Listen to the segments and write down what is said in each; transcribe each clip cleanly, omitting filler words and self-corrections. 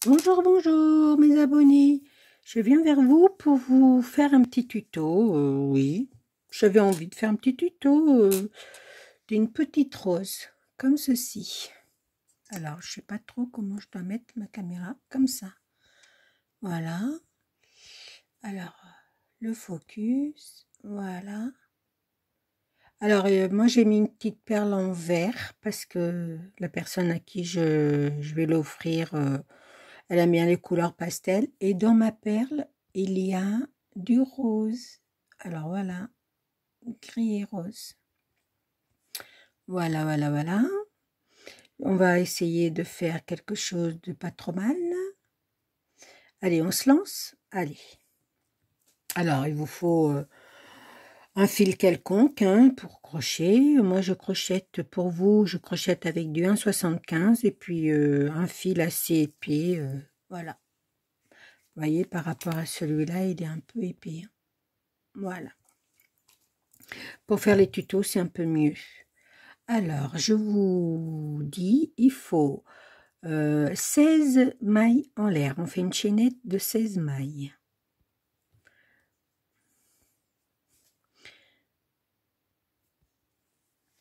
Bonjour, bonjour mes abonnés. Je viens vers vous pour vous faire un petit tuto. Oui, j'avais envie de faire un petit tuto d'une petite rose, comme ceci. Alors, je sais pas trop comment je dois mettre ma caméra, comme ça. Voilà. Alors, le focus, voilà. Alors, moi j'ai mis une petite perle en vert parce que la personne à qui je vais l'offrir, elle aime bien les couleurs pastel. Et dans ma perle, il y a du rose. Alors voilà, gris et rose. Voilà, voilà, voilà. On va essayer de faire quelque chose de pas trop mal. Allez, on se lance. Allez. Alors, il vous faut un fil quelconque pour crochet. Moi, je crochette pour vous. Je crochette avec du 1,75 et puis un fil assez épais. Voilà. Vous voyez, par rapport à celui-là, il est un peu épais. Voilà. Pour faire les tutos, c'est un peu mieux. Alors, je vous dis, il faut 16 mailles en l'air. On fait une chaînette de 16 mailles.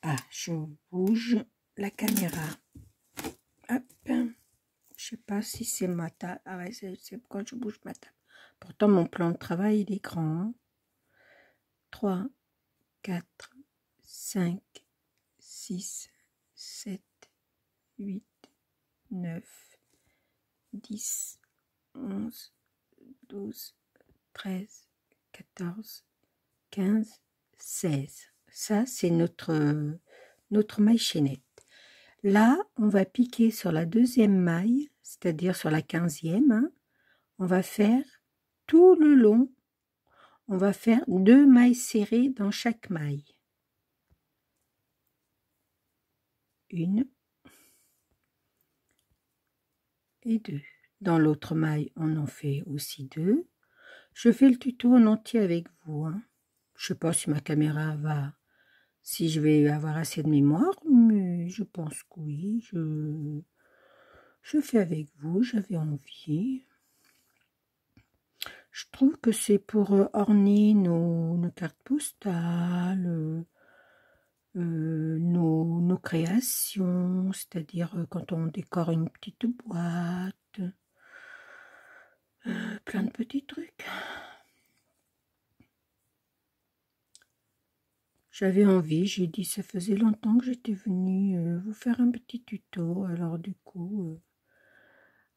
Ah, je bouge la caméra. Hop. Je sais pas si c'est ma table. Ah ouais, c'est quand je bouge ma table. Pourtant, mon plan de travail, il est grand. Hein. 3, 4, 5, 6, 7, 8, 9, 10, 11, 12, 13, 14, 15, 16. Ça, c'est notre maille chaînette. Là, on va piquer sur la deuxième maille, c'est-à-dire sur la 15e. Hein. On va faire tout le long, on va faire 2 mailles serrées dans chaque maille. Une et 2. Dans l'autre maille, on en fait aussi 2. Je fais le tuto en entier avec vous. Hein. Je sais pas si ma caméra va, si je vais avoir assez de mémoire, mais je pense que oui. Je fais avec vous, j'avais envie. Je trouve que c'est pour orner nos cartes postales, nos créations, c'est-à-dire quand on décore une petite boîte, plein de petits trucs. J'avais envie, j'ai dit ça faisait longtemps que j'étais venue vous faire un petit tuto, alors du coup...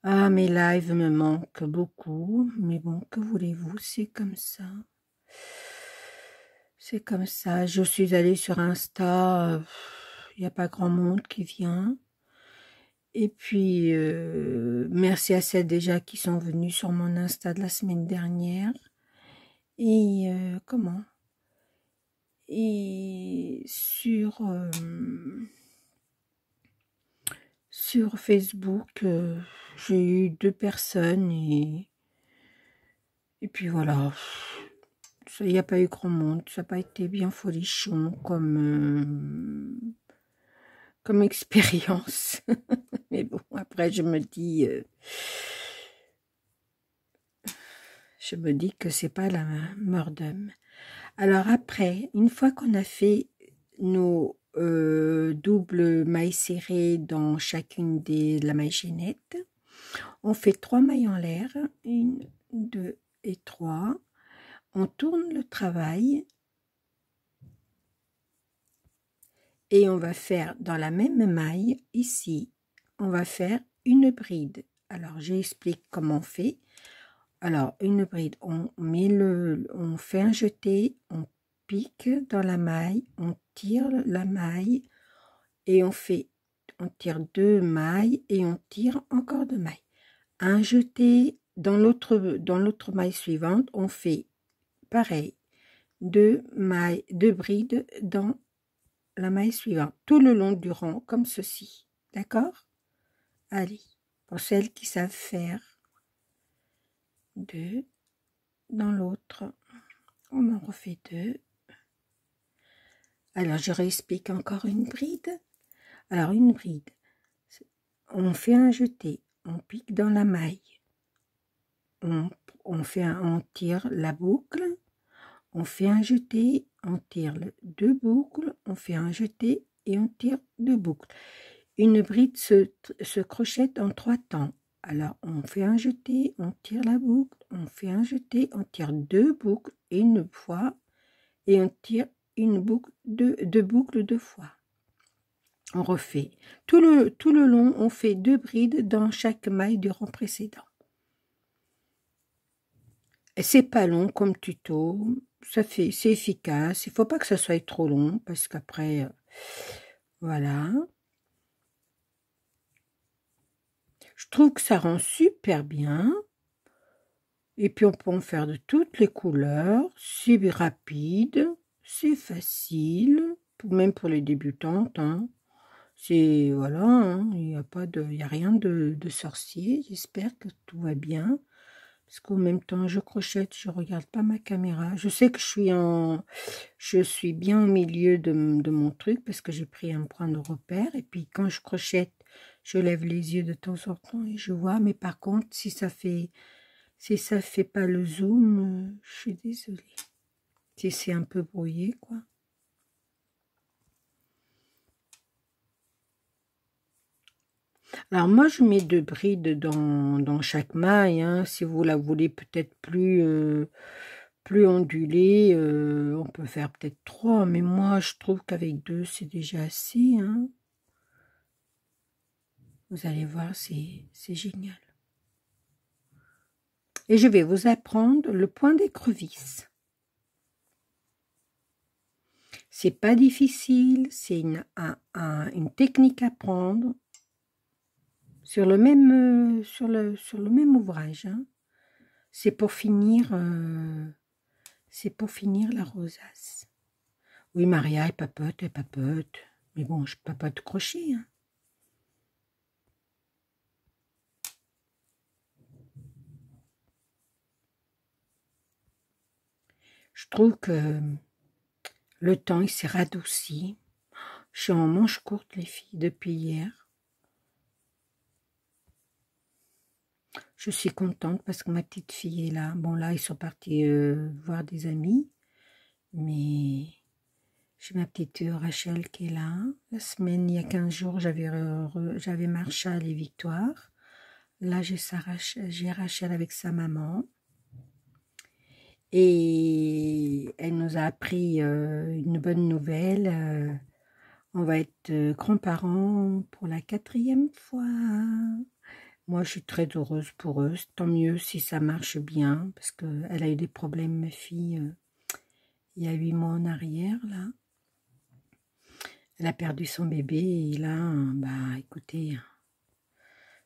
Ah, mes lives me manquent beaucoup, mais bon, que voulez-vous, c'est comme ça. C'est comme ça. Je suis allée sur Insta, il n'y a pas grand monde qui vient. Et puis, merci à celles déjà qui sont venues sur mon Insta de la semaine dernière. Et comment? Et sur Facebook, j'ai eu 2 personnes et puis voilà. Il n'y a pas eu grand monde, ça n'a pas été bien folichon comme expérience. Mais bon, après je me dis que c'est pas la mort d'homme. Alors après, une fois qu'on a fait nos doubles mailles serrées dans chacune de la maille chaînette, on fait 3 mailles en l'air, 1, 2 et 3. On tourne le travail et on va faire dans la même maille, ici, on va faire une bride. Alors, j'explique comment on fait. Alors, une bride, on fait un jeté, on pique dans la maille, on tire la maille et on tire 2 mailles et on tire encore 2 mailles. Un jeté dans l'autre maille suivante, on fait pareil, 2 mailles, 2 brides dans la maille suivante, tout le long du rang, comme ceci. D'accord? Allez, pour celles qui savent faire 2 dans l'autre, on en refait 2. Alors, je réexplique encore une bride. Alors, une bride, on fait un jeté, on pique dans la maille. On tire la boucle, on fait un jeté, on tire deux boucles, on fait un jeté et on tire deux boucles. Une bride se crochette en 3 temps. Alors, on fait un jeté, on tire la boucle, on fait un jeté, on tire deux boucles une fois et on tire une boucle, deux boucles 2 fois. On refait. Tout le long, on fait 2 brides dans chaque maille du rang précédent. C'est pas long comme tuto, c'est efficace. Il faut pas que ça soit trop long parce qu'après, voilà. Je trouve que ça rend super bien. Et puis on peut en faire de toutes les couleurs. C'est rapide, c'est facile, même pour les débutantes. Hein. C'est voilà, hein, il y a rien de sorcier. J'espère que tout va bien. Parce qu'en même temps, je crochette, je regarde pas ma caméra. Je sais que je suis bien au milieu de mon truc parce que j'ai pris un point de repère. Et puis quand je crochette, je lève les yeux de temps en temps et je vois. Mais par contre, si ça fait pas le zoom, je suis désolée. Si c'est un peu brouillé, quoi. Alors moi, je mets 2 brides dans chaque maille. Hein. Si vous la voulez peut-être plus ondulée, on peut faire peut-être 3. Mais moi, je trouve qu'avec 2, c'est déjà assez. Hein. Vous allez voir, c'est génial. Et je vais vous apprendre le point d'écrevisse. C'est pas difficile, c'est une technique à prendre. Sur le même ouvrage, hein. C'est pour finir la rosace. Oui, Maria, elle papote. Mais bon, je papote crochet. Hein. Je trouve que le temps, il s'est radouci. Je suis en manche courte, les filles, depuis hier. Je suis contente parce que ma petite fille est là. Bon, là, ils sont partis voir des amis. Mais j'ai ma petite Rachel qui est là. La semaine, il y a 15 jours, j'avais Marshall et Victoire. Là, j'ai Rachel avec sa maman. Et elle nous a appris une bonne nouvelle. On va être grands-parents pour la 4e fois. Moi, je suis très heureuse pour eux. Tant mieux si ça marche bien. Parce qu'elle a eu des problèmes, ma fille, il y a 8 mois en arrière, là. Elle a perdu son bébé. Et là, bah, écoutez,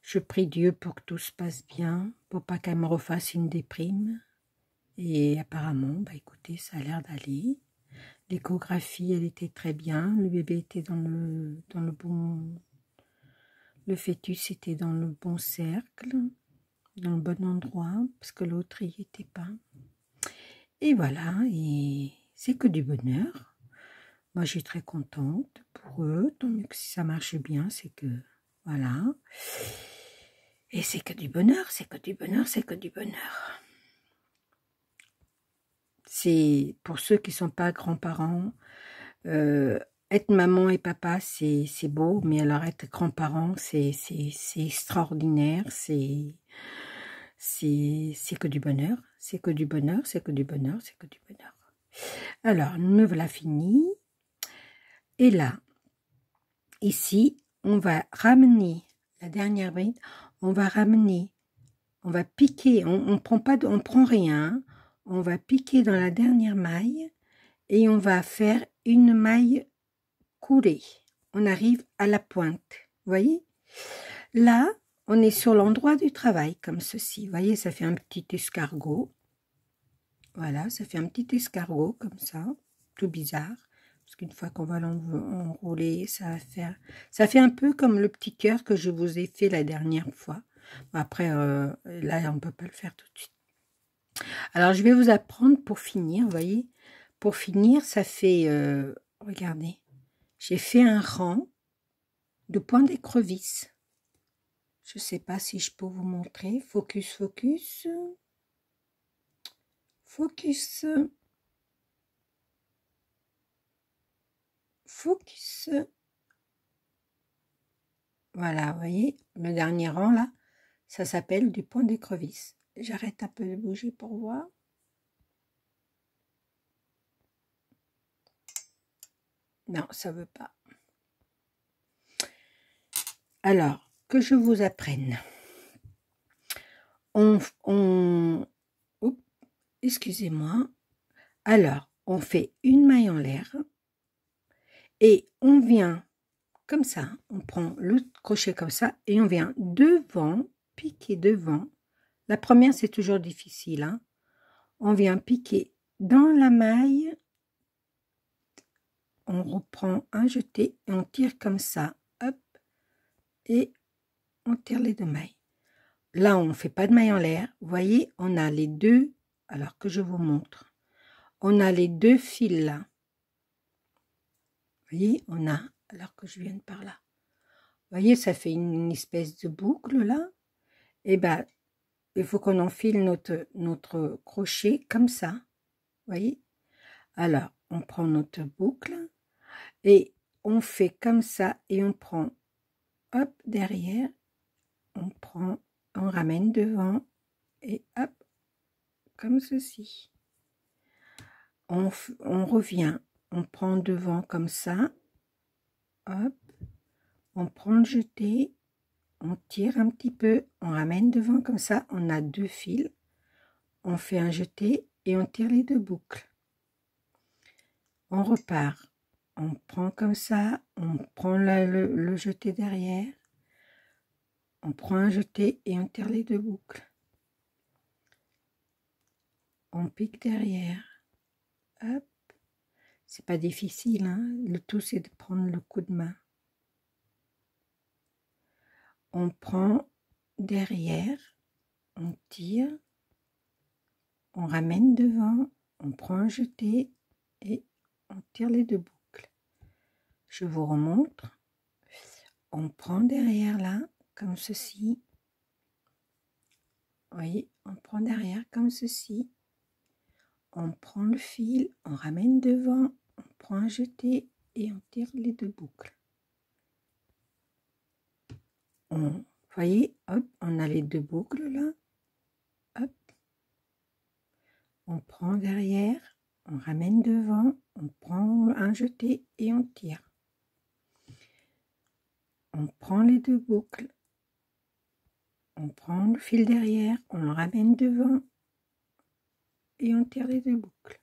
je prie Dieu pour que tout se passe bien. Pour pas qu'elle me refasse une déprime. Et apparemment, bah, écoutez, ça a l'air d'aller. L'échographie, elle était très bien. Le bébé était dans le bon... Le fœtus était dans le bon cercle, dans le bon endroit, parce que l'autre n'y était pas. Et voilà, et c'est que du bonheur. Moi, je suis très contente pour eux, tant mieux que si ça marche bien, c'est que, voilà. Et c'est que du bonheur, c'est que du bonheur, c'est que du bonheur. C'est pour ceux qui ne sont pas grands-parents, être maman et papa, c'est beau, mais alors être grand-parent, c'est extraordinaire, c'est que du bonheur, c'est que du bonheur, c'est que du bonheur, c'est que du bonheur. Alors, me voilà fini. Et là, ici, on va ramener la dernière bride, on va piquer, on prend rien, on va piquer dans la dernière maille et on va faire une maille coulée. On arrive à la pointe, voyez? Là, on est sur l'endroit du travail, comme ceci. Vous voyez, ça fait un petit escargot. Voilà, ça fait un petit escargot, comme ça, tout bizarre. Parce qu'une fois qu'on va l'enrouler, ça fait un peu comme le petit cœur que je vous ai fait la dernière fois. Après, là, on ne peut pas le faire tout de suite. Alors, je vais vous apprendre pour finir, vous voyez. Pour finir, ça fait, regardez, j'ai fait un rang de points d'écrevisse. Je ne sais pas si je peux vous montrer. Focus, focus. Focus. Focus. Voilà, vous voyez, le dernier rang là, ça s'appelle du point d'écrevisse. J'arrête un peu de bouger pour voir. Non, ça veut pas. Alors, que je vous apprenne. Excusez-moi. Alors, on fait une maille en l'air et on vient comme ça. On prend le crochet comme ça et on vient devant, piquer devant. La première, c'est toujours difficile, hein. On vient piquer dans la maille. On reprend un jeté et on tire comme ça. Hop. Et on tire les deux mailles. Là, on ne fait pas de maille en l'air. Vous voyez, on a les deux. Alors que je vous montre. On a les deux fils là. Vous voyez, on a, alors que je vienne par là. Vous voyez, ça fait une espèce de boucle là. Et bien, il faut qu'on enfile notre crochet comme ça. Vous voyez. Alors, on prend notre boucle et on fait comme ça et on prend, hop, derrière, on prend, on ramène devant et hop, comme ceci. On revient, on prend devant comme ça, hop, on prend le jeté, on tire un petit peu, on ramène devant comme ça, on a deux fils, on fait un jeté et on tire les deux boucles. On repart, on prend comme ça, on prend le jeté derrière, on prend un jeté et on tire les deux boucles. On pique derrière, hop, c'est pas difficile, hein? Le tout c'est de prendre le coup de main. On prend derrière, on tire, on ramène devant, on prend un jeté et on tire les deux boucles. Je vous remontre. On prend derrière là, comme ceci. Vous voyez, on prend derrière comme ceci. On prend le fil, on ramène devant, on prend un jeté et on tire les deux boucles. Vous voyez, hop, on a les deux boucles là. Hop. On prend derrière, on ramène devant, on prend un jeté et on tire. On prend les deux boucles. On prend le fil derrière, on le ramène devant et on tire les deux boucles.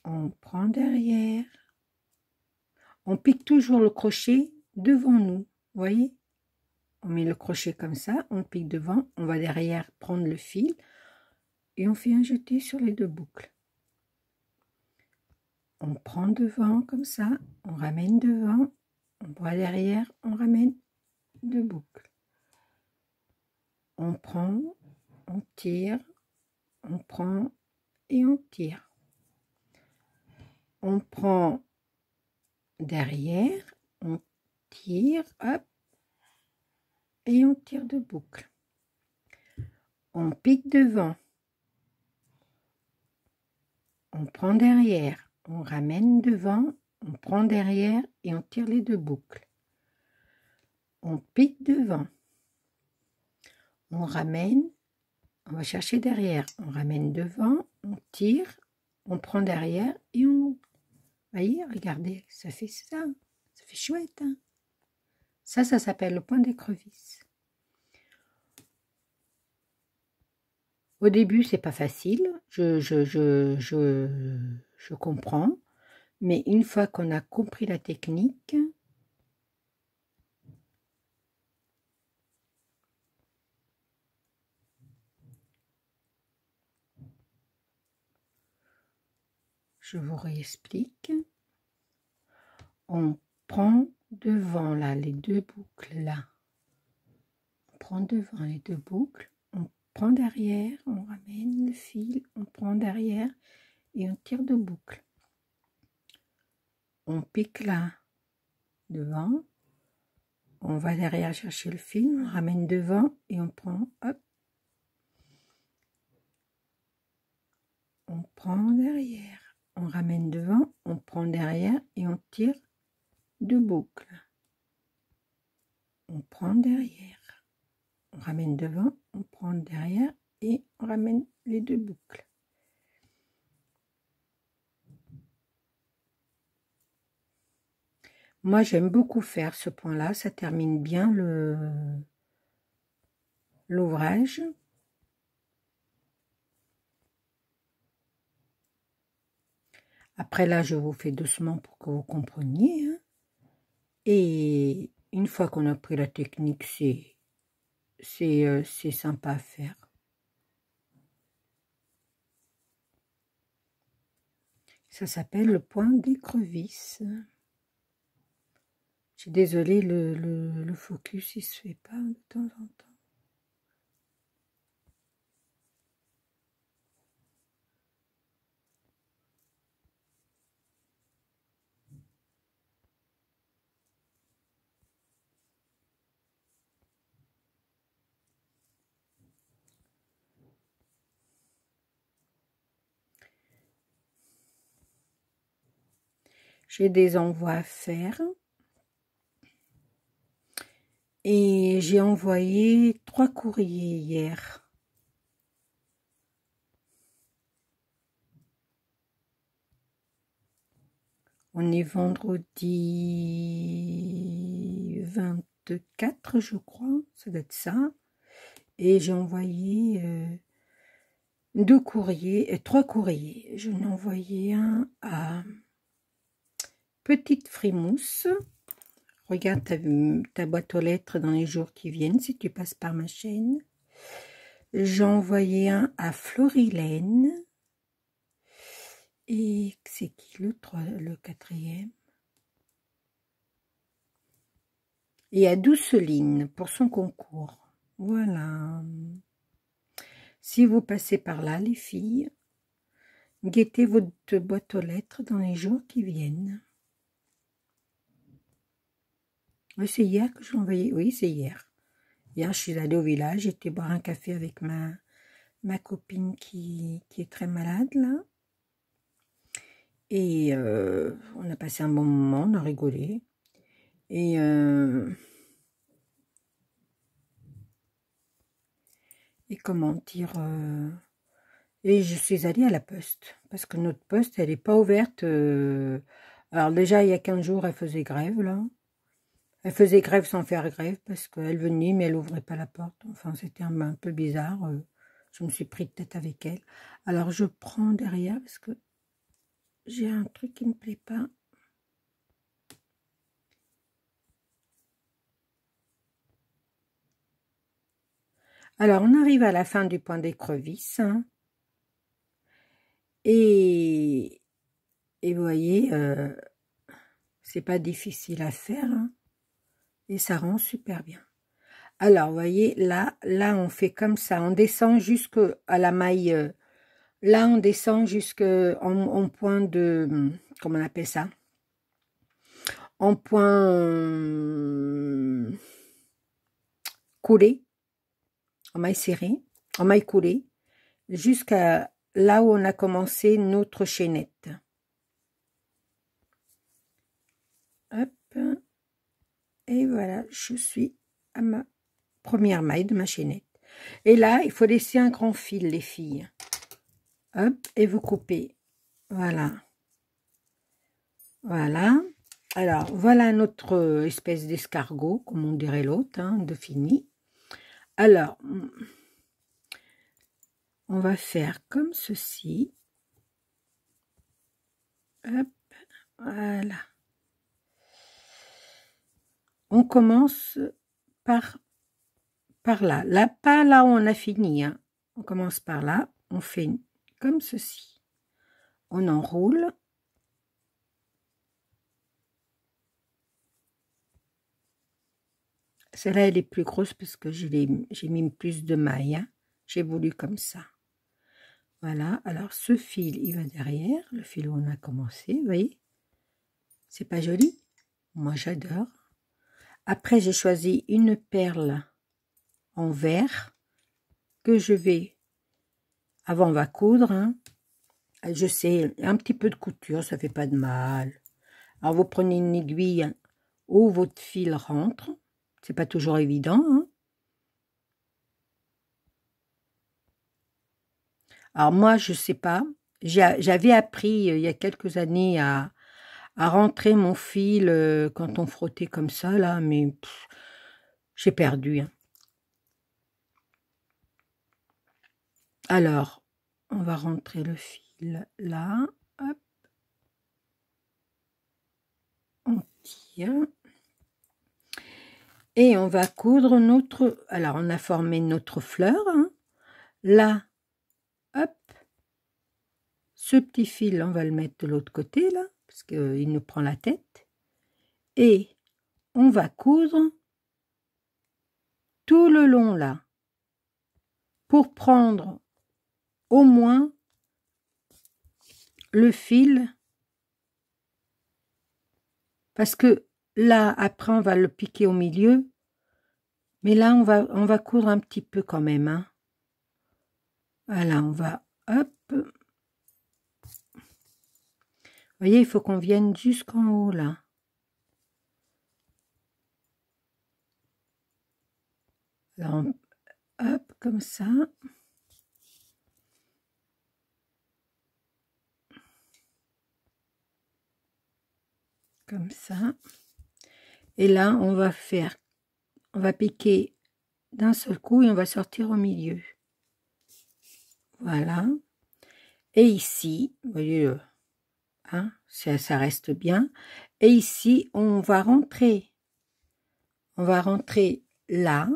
On prend derrière. On pique toujours le crochet devant nous, vous voyez? On met le crochet comme ça, on pique devant, on va derrière prendre le fil et on fait un jeté sur les deux boucles. On prend devant comme ça, on ramène devant, on va derrière, on ramène deux boucles. On prend, on tire, on prend et on tire. On prend derrière, on tire, hop, et on tire deux boucles. On pique devant, on prend derrière, on ramène devant, on prend derrière et on tire les deux boucles. On pique devant, on ramène, on va chercher derrière, on ramène devant, on tire, on prend derrière et on... Voyez, regardez, ça fait ça, ça fait chouette, hein? Ça s'appelle le point d'écrevisse. Au début, c'est pas facile, je comprends, mais une fois qu'on a compris la technique, je vous réexplique. On prend devant là les deux boucles là. On prend devant les deux boucles, on prend derrière, on ramène le fil, on prend derrière et on tire deux boucles. on pique là devant, on va derrière chercher le fil, on ramène devant et on prend, hop, on prend derrière, on ramène devant, on prend derrière et on tire 2 boucles. On prend derrière, on ramène devant, on prend derrière et on ramène les 2 boucles. Moi, j'aime beaucoup faire ce point-là, ça termine bien l'ouvrage. Après là, je vous fais doucement pour que vous compreniez. Hein. Et une fois qu'on a pris la technique, c'est sympa à faire. Ça s'appelle le point d'écrevisse. Je suis désolée, le focus, il se fait pas de temps en temps. J'ai des envois à faire. Et j'ai envoyé 3 courriers hier. On est vendredi 24, je crois. Ça doit être ça. Et j'ai envoyé 2 courriers, 3 courriers. Je n'ai envoyé un à Petite Frimousse. Regarde ta boîte aux lettres dans les jours qui viennent, si tu passes par ma chaîne. J'ai envoyé un à Florilène. Et c'est qui le 4e? Et à Douceline pour son concours. Voilà. Si vous passez par là, les filles, guettez votre boîte aux lettres dans les jours qui viennent. C'est hier que j'ai envoyé. Oui, c'est hier. Hier, je suis allée au village, j'étais boire un café avec ma copine qui est très malade, là. Et on a passé un bon moment, on a rigolé. Et comment dire... et je suis allée à la poste, parce que notre poste, elle n'est pas ouverte. Alors déjà, il y a 15 jours, elle faisait grève, là. Elle faisait grève sans faire grève, parce qu'elle venait, mais elle n'ouvrait pas la porte. Enfin, c'était un peu bizarre. Je me suis pris de tête avec elle. Alors, je prends derrière, parce que j'ai un truc qui ne me plaît pas. Alors, on arrive à la fin du point d'écrevisse. Hein. Et vous voyez, c'est pas difficile à faire. Hein. Et ça rend super bien. Alors, vous voyez, là, on fait comme ça. On descend jusqu'à la maille. Là, on descend jusqu'en point de... Comment on appelle ça? En point coulé. En maille serrée. En maille coulée. Jusqu'à là où on a commencé notre chaînette. Hop. Et voilà, je suis à ma première maille de ma chaînette. Et là, il faut laisser un grand fil, les filles. Hop, et vous coupez. Voilà. Voilà. Alors, voilà notre espèce d'escargot, comme on dirait l'autre, hein, de fini. Alors, on va faire comme ceci. Hop, voilà. On commence par là. Là, pas là où on a fini. Hein. On commence par là. On fait comme ceci. On enroule. Celle-là, elle est plus grosse parce que j'ai mis plus de mailles. Hein. J'ai voulu comme ça. Voilà. Alors, ce fil, il va derrière. Le fil où on a commencé, vous voyez. C'est pas joli? Moi, j'adore. Après, j'ai choisi une perle en vert que je vais... Avant, on va coudre. Hein. Je sais, un petit peu de couture, ça fait pas de mal. Alors, vous prenez une aiguille où votre fil rentre. C'est pas toujours évident. Hein. Alors, moi, je sais pas. J'avais appris il y a quelques années à rentrer mon fil quand on frottait comme ça, là, mais j'ai perdu. Hein. Alors, on va rentrer le fil là. Hop. On tire. Et on va coudre notre... Alors, on a formé notre fleur. Hein. Là, hop. Ce petit fil, on va le mettre de l'autre côté, là, parce qu'il nous prend la tête. Et on va coudre tout le long, là, pour prendre au moins le fil. Parce que là, après, on va le piquer au milieu. Mais là, on va coudre un petit peu quand même. Hein. Voilà, on va... Hop. Vous voyez, il faut qu'on vienne jusqu'en haut, là. Alors, hop, comme ça. Comme ça. Et là, on va piquer d'un seul coup et on va sortir au milieu. Voilà. Et ici, vous voyez, hein, ça reste bien. Et ici, on va rentrer là,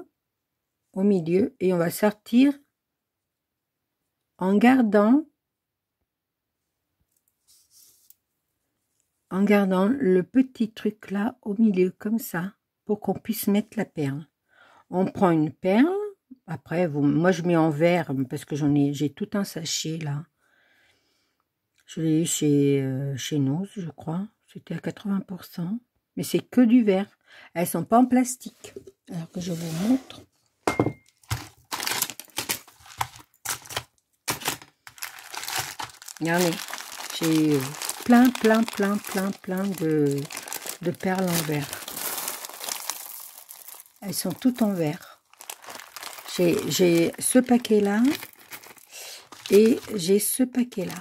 au milieu, et on va sortir en gardant le petit truc là au milieu, comme ça, pour qu'on puisse mettre la perle. On prend une perle, après, moi je mets en verre, parce que j'ai tout un sachet là. Je l'ai eu chez Noz, je crois, c'était à 80%, mais c'est que du verre. Elles sont pas en plastique, alors que je vous montre. Regardez, j'ai plein de perles en verre. Elles sont toutes en verre. J'ai ce paquet-là et j'ai ce paquet-là.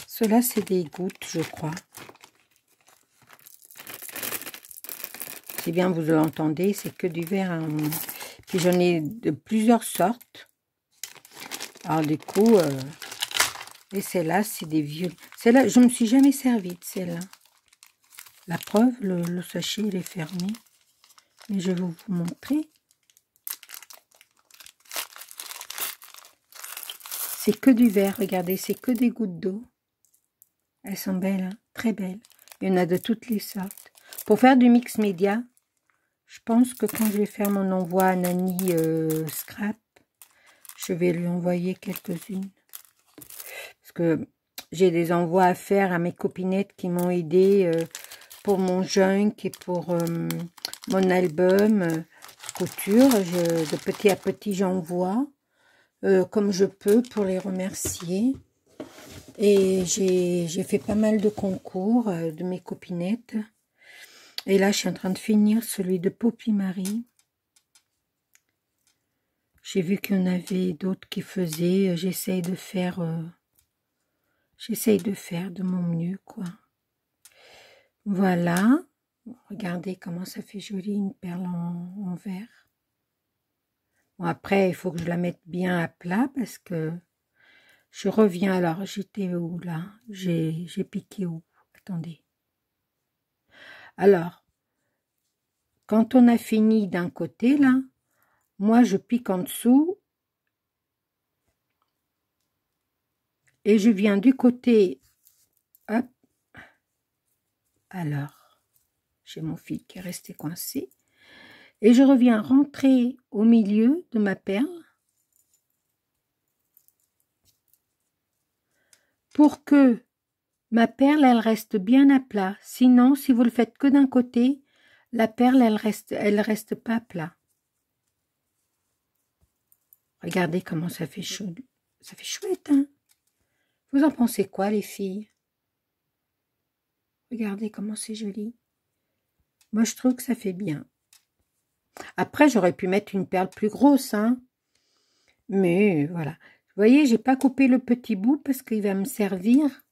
Ceux-là, c'est des gouttes, je crois. Si bien vous l'entendez, c'est que du verre. Hein. Puis j'en ai de plusieurs sortes. Alors du coup, et celle-là, c'est des vieux. Celle-là, je ne me suis jamais servie de celle-là. La preuve, le sachet, il est fermé. Mais je vais vous montrer. C'est que du verre, regardez, c'est que des gouttes d'eau. Elles sont belles, hein, très belles. Il y en a de toutes les sortes. Pour faire du mix média, je pense que quand je vais faire mon envoi à Nani Scrap, je vais lui envoyer quelques-unes. Parce que j'ai des envois à faire à mes copinettes qui m'ont aidé pour mon junk et pour mon album couture. De petit à petit, j'envoie comme je peux pour les remercier. Et j'ai fait pas mal de concours de mes copinettes. Et là, je suis en train de finir celui de Poppy Marie. J'ai vu qu'il y en avait d'autres qui faisaient. J'essaye de faire de mon mieux, quoi. Voilà. Regardez comment ça fait joli, une perle en verre. Bon, après, il faut que je la mette bien à plat parce que je reviens. Alors, j'étais où, là? J'ai piqué où? Attendez. Alors, quand on a fini d'un côté, là, moi, je pique en dessous et je viens du côté, hop, alors, j'ai mon fil qui est resté coincé, et je reviens rentrer au milieu de ma perle pour que Ma perle, elle reste bien à plat. Sinon, si vous le faites que d'un côté, la perle, elle reste pas à plat. Regardez comment ça fait chaud. Ça fait chouette, hein? Vous en pensez quoi, les filles? Regardez comment c'est joli. Moi, je trouve que ça fait bien. Après, j'aurais pu mettre une perle plus grosse, hein. Mais voilà. Vous voyez, j'ai pas coupé le petit bout parce qu'il va me servir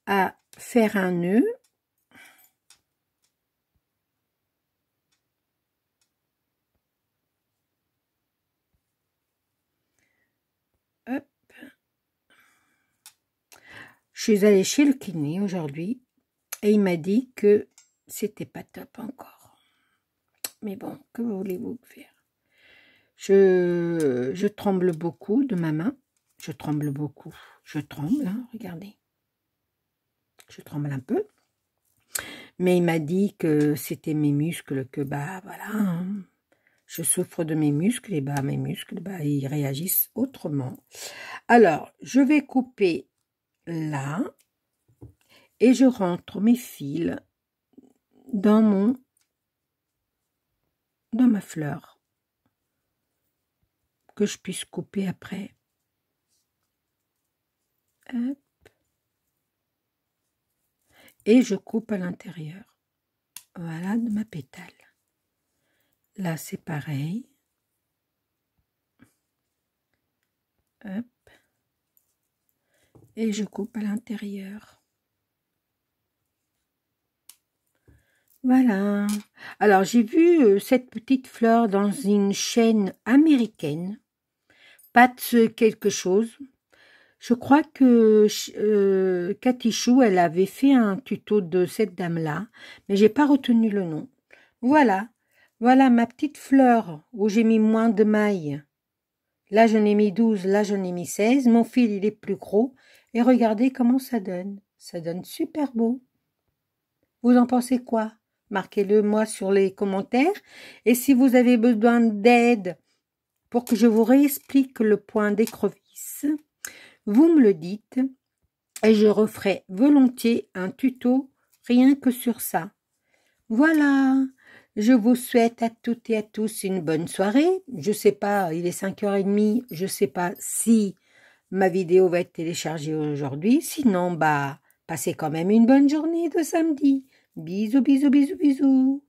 à faire un nœud. Hop. Je suis allée chez le kiné aujourd'hui et il m'a dit que c'était pas top encore. Mais bon, que voulez-vous faire? Je tremble beaucoup de ma main. Je tremble beaucoup. Je tremble, hein, regardez. Je tremble un peu. Mais il m'a dit que c'était mes muscles, que bah voilà, hein, je souffre de mes muscles, et bah mes muscles, bah ils réagissent autrement. Alors, je vais couper là, et je rentre mes fils dans ma fleur, que je puisse couper après. Hop. Et je coupe à l'intérieur. Voilà, de ma pétale. Là, c'est pareil. Hop. Et je coupe à l'intérieur. Voilà. Alors, j'ai vu cette petite fleur dans une chaîne américaine. Pat quelque chose. Je crois que Cathy Chou, elle avait fait un tuto de cette dame-là, mais j'ai pas retenu le nom. Voilà. Voilà ma petite fleur où j'ai mis moins de mailles. Là, j'en ai mis 12, là, j'en ai mis 16. Mon fil, il est plus gros. Et regardez comment ça donne. Ça donne super beau. Vous en pensez quoi? Marquez-le moi sur les commentaires. Et si vous avez besoin d'aide pour que je vous réexplique le point d'écrevisse, vous me le dites et je referai volontiers un tuto rien que sur ça. Voilà, je vous souhaite à toutes et à tous une bonne soirée. Je sais pas, il est 5h30, je sais pas si ma vidéo va être téléchargée aujourd'hui. Sinon, bah, passez quand même une bonne journée de samedi. Bisous, bisous, bisous, bisous.